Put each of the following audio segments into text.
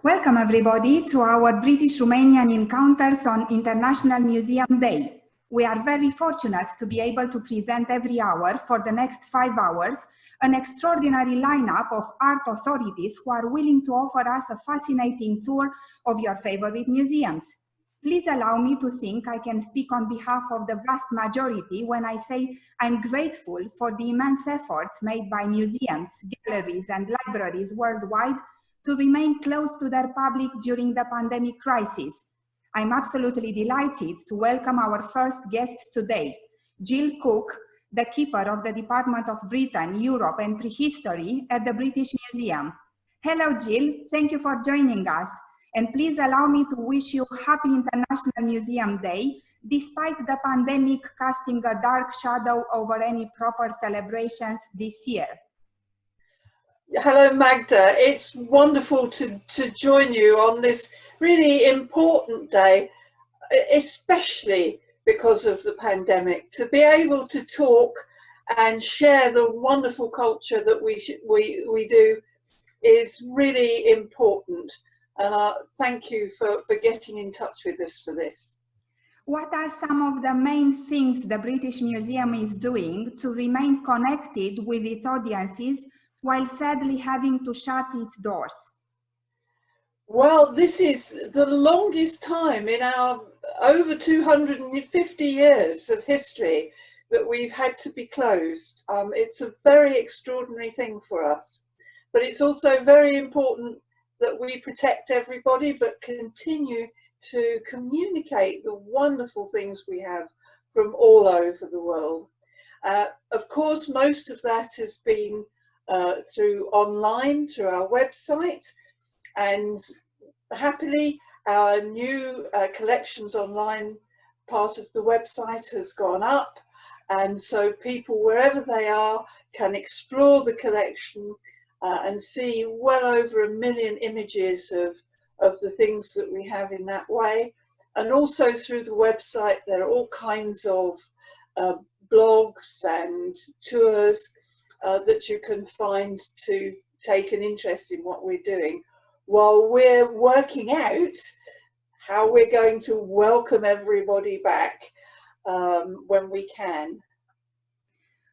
Welcome everybody to our British-Romanian encounters on International Museum Day. We are very fortunate to be able to present every hour for the next 5 hours an extraordinary lineup of art authorities who are willing to offer us a fascinating tour of your favorite museums. Please allow me to think I can speak on behalf of the vast majority when I say I'm grateful for the immense efforts made by museums, galleries and libraries worldwide to remain close to their public during the pandemic crisis. I'm absolutely delighted to welcome our first guest today, Jill Cook, the keeper of the Department of Britain, Europe and Prehistory at the British Museum. Hello Jill, thank you for joining us. And please allow me to wish you happy International Museum Day, despite the pandemic casting a dark shadow over any proper celebrations this year. Hello Magda, it's wonderful to join you on this really important day, especially because of the pandemic, to be able to talk and share the wonderful culture that we do is really important. And thank you for getting in touch with us for this. What are some of the main things the British Museum is doing to remain connected with its audiences while sadly having to shut its doors? Well, this is the longest time in our over 250 years of history that we've had to be closed. It's a very extraordinary thing for us, but it's also very important that we protect everybody but continue to communicate the wonderful things we have from all over the world. Of course, most of that has been through online, through our website, and happily our new collections online part of the website has gone up, and so people wherever they are can explore the collection and see well over 1 million images of the things that we have in that way. And also through the website there are all kinds of blogs and tours that you can find to take an interest in what we're doing, while we're working out how we're going to welcome everybody back when we can.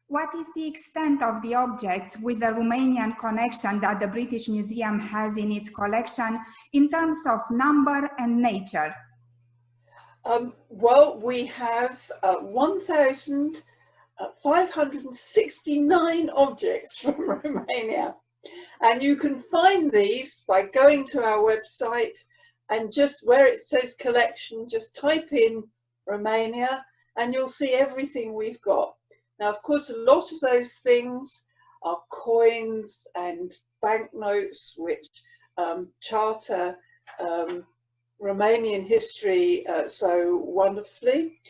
What is the extent of the objects with the Romanian connection that the British Museum has in its collection in terms of number and nature? Well, we have 1,569 objects from Romania, and you can find these by going to our website and just where it says collection, just type in Romania and you'll see everything we've got. Now, of course, a lot of those things are coins and banknotes which charter Romanian history so wonderfully.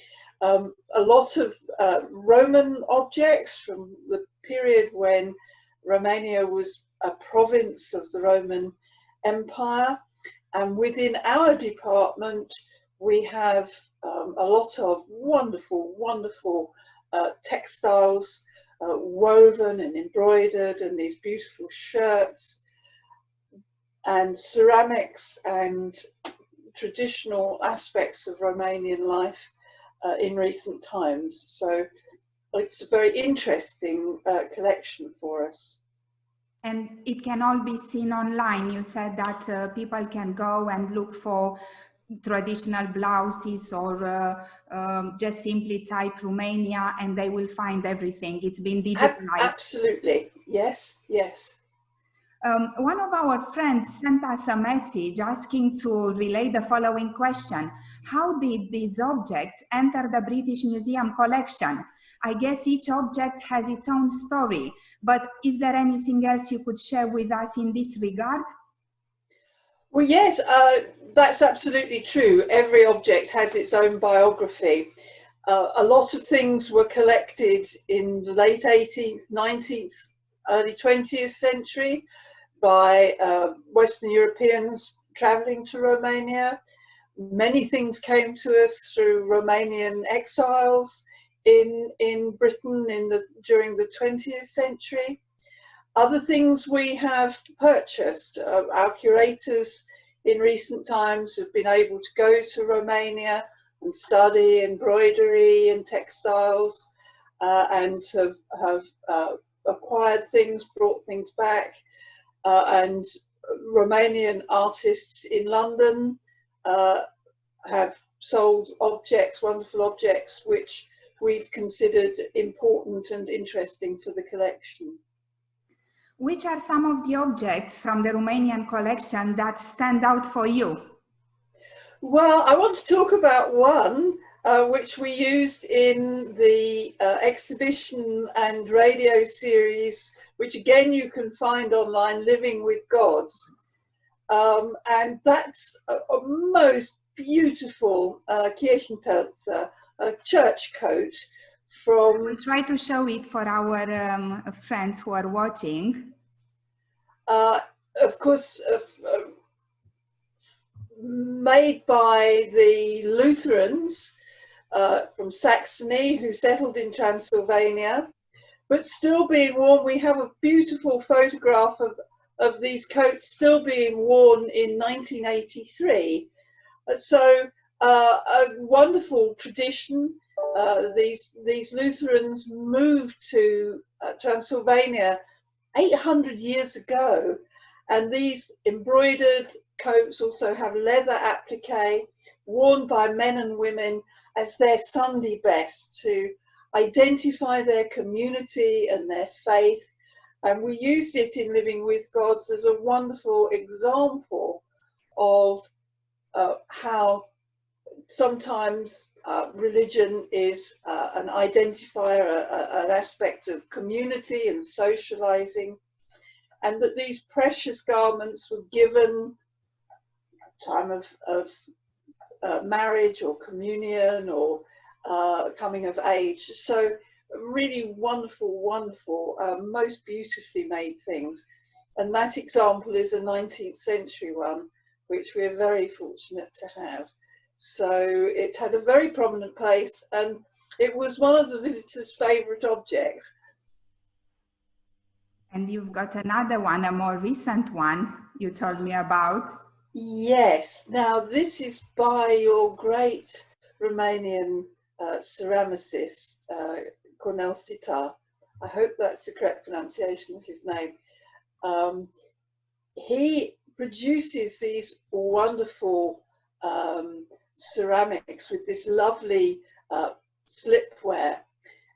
A lot of Roman objects from the period when Romania was a province of the Roman Empire, and within our department we have a lot of wonderful textiles woven and embroidered, and these beautiful shirts and ceramics and traditional aspects of Romanian life in recent times. So it's a very interesting collection for us. And it can all be seen online. You said that people can go and look for traditional blouses or just simply type Romania and they will find everything. It's been digitalized. Absolutely, yes, yes. One of our friends sent us a message asking to relay the following question. How did these objects enter the British Museum collection? I guess each object has its own story, but is there anything else you could share with us in this regard? Well, yes, that's absolutely true. Every object has its own biography. A lot of things were collected in the late 18th, 19th, early 20th century by Western Europeans traveling to Romania. Many things came to us through Romanian exiles in Britain during the 20th century. Other things we have purchased. Our curators in recent times have been able to go to Romania and study embroidery and textiles, and have acquired things, brought things back, and Romanian artists in London have sold objects, wonderful objects, which we've considered important and interesting for the collection. Which are some of the objects from the Romanian collection that stand out for you? Well, I want to talk about one which we used in the exhibition and radio series, which again you can find online, Living with Gods. And that's a most beautiful Kirchenpelzer, a church coat from... We'll try to show it for our friends who are watching. Of course, made by the Lutherans from Saxony who settled in Transylvania, but still being worn. We have a beautiful photograph of these coats still being worn in 1983. So a wonderful tradition. These Lutherans moved to Transylvania 800 years ago, and these embroidered coats also have leather applique worn by men and women as their Sunday best to identify their community and their faith. And we used it in Living with Gods as a wonderful example of how sometimes religion is an identifier, an aspect of community and socializing, and that these precious garments were given time of marriage or communion or coming of age. So really wonderful, wonderful, most beautifully made things. And that example is a 19th century one, which we're very fortunate to have. So it had a very prominent place, and it was one of the visitors' favourite objects. And you've got another one, a more recent one you told me about. Yes, now this is by your great Romanian ceramicist, Cornel Sitar. I hope that's the correct pronunciation of his name. He produces these wonderful ceramics with this lovely slipware.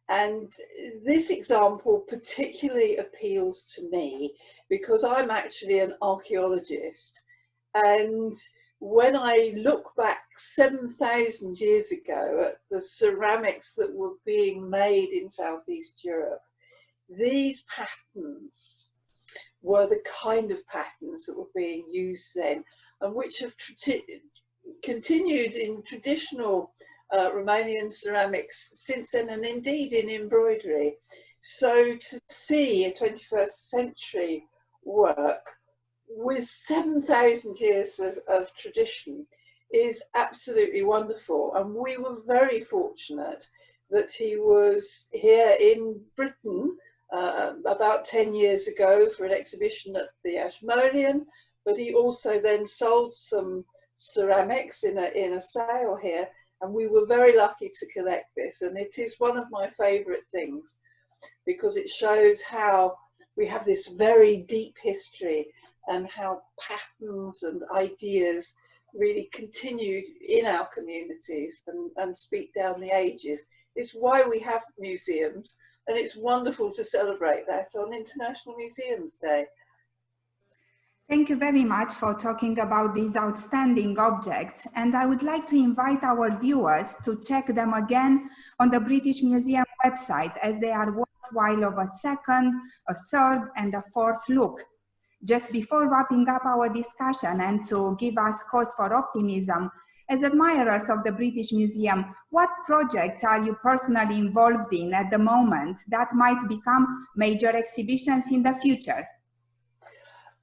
And this example particularly appeals to me because I'm actually an archaeologist. And when I look back 7,000 years ago at the ceramics that were being made in Southeast Europe, these patterns were the kind of patterns that were being used then, and which have continued in traditional Romanian ceramics since then, and indeed in embroidery. So to see a 21st century work with 7,000 years of tradition is absolutely wonderful. And we were very fortunate that he was here in Britain about 10 years ago for an exhibition at the Ashmolean, but he also then sold some ceramics in a sale here, and we were very lucky to collect this. And it is one of my favorite things because it shows how we have this very deep history and how patterns and ideas really continued in our communities and speak down the ages. It's why we have museums, and it's wonderful to celebrate that on International Museums Day. Thank you very much for talking about these outstanding objects, and I would like to invite our viewers to check them again on the British Museum website, as they are worthwhile of a second, a third and a fourth look. Just before wrapping up our discussion and to give us cause for optimism, as admirers of the British Museum, what projects are you personally involved in at the moment that might become major exhibitions in the future?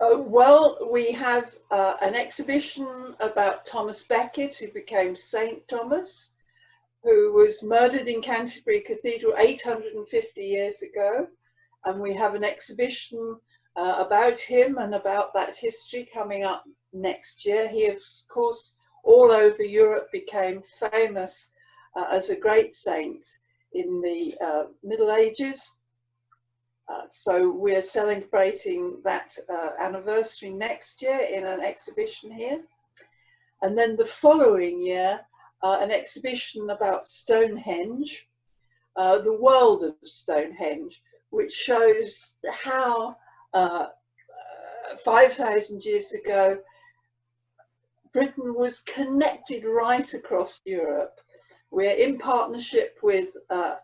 Well, we have an exhibition about Thomas Becket, who became Saint Thomas, who was murdered in Canterbury Cathedral 850 years ago. And we have an exhibition about him and about that history coming up next year. He, of course, all over Europe became famous as a great saint in the Middle Ages. So we're celebrating that anniversary next year in an exhibition here. And then the following year, an exhibition about Stonehenge, the world of Stonehenge, which shows how 5,000 years ago, Britain was connected right across Europe. We're in partnership with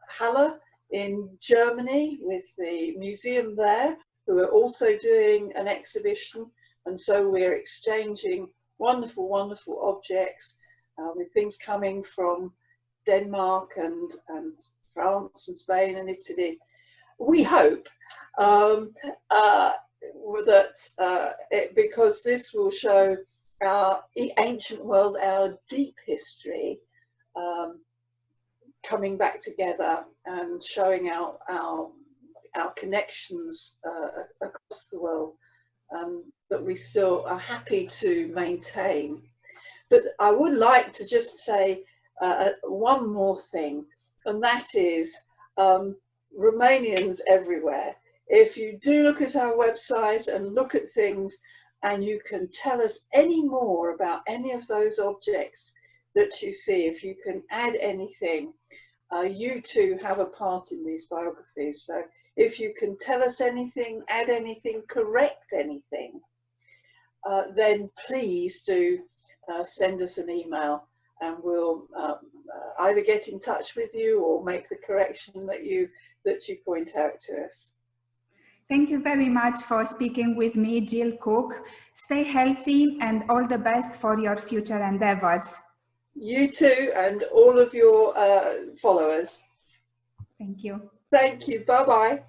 Halle in Germany, with the museum there, who are also doing an exhibition. And so we're exchanging wonderful, wonderful objects with things coming from Denmark and France and Spain and Italy. We hope because this will show our ancient world, our deep history, coming back together and showing our connections across the world that we still are happy to maintain. But I would like to just say one more thing, and that is Romanians everywhere. If you do look at our website and look at things, and you can tell us any more about any of those objects that you see, if you can add anything, you too have a part in these biographies. So if you can tell us anything, add anything, correct anything, then please do send us an email, and we'll either get in touch with you or make the correction that you point out to us. Thank you very much for speaking with me, Jill Cook. Stay healthy and all the best for your future endeavors. You too, and all of your followers. Thank you. Thank you. Bye-bye.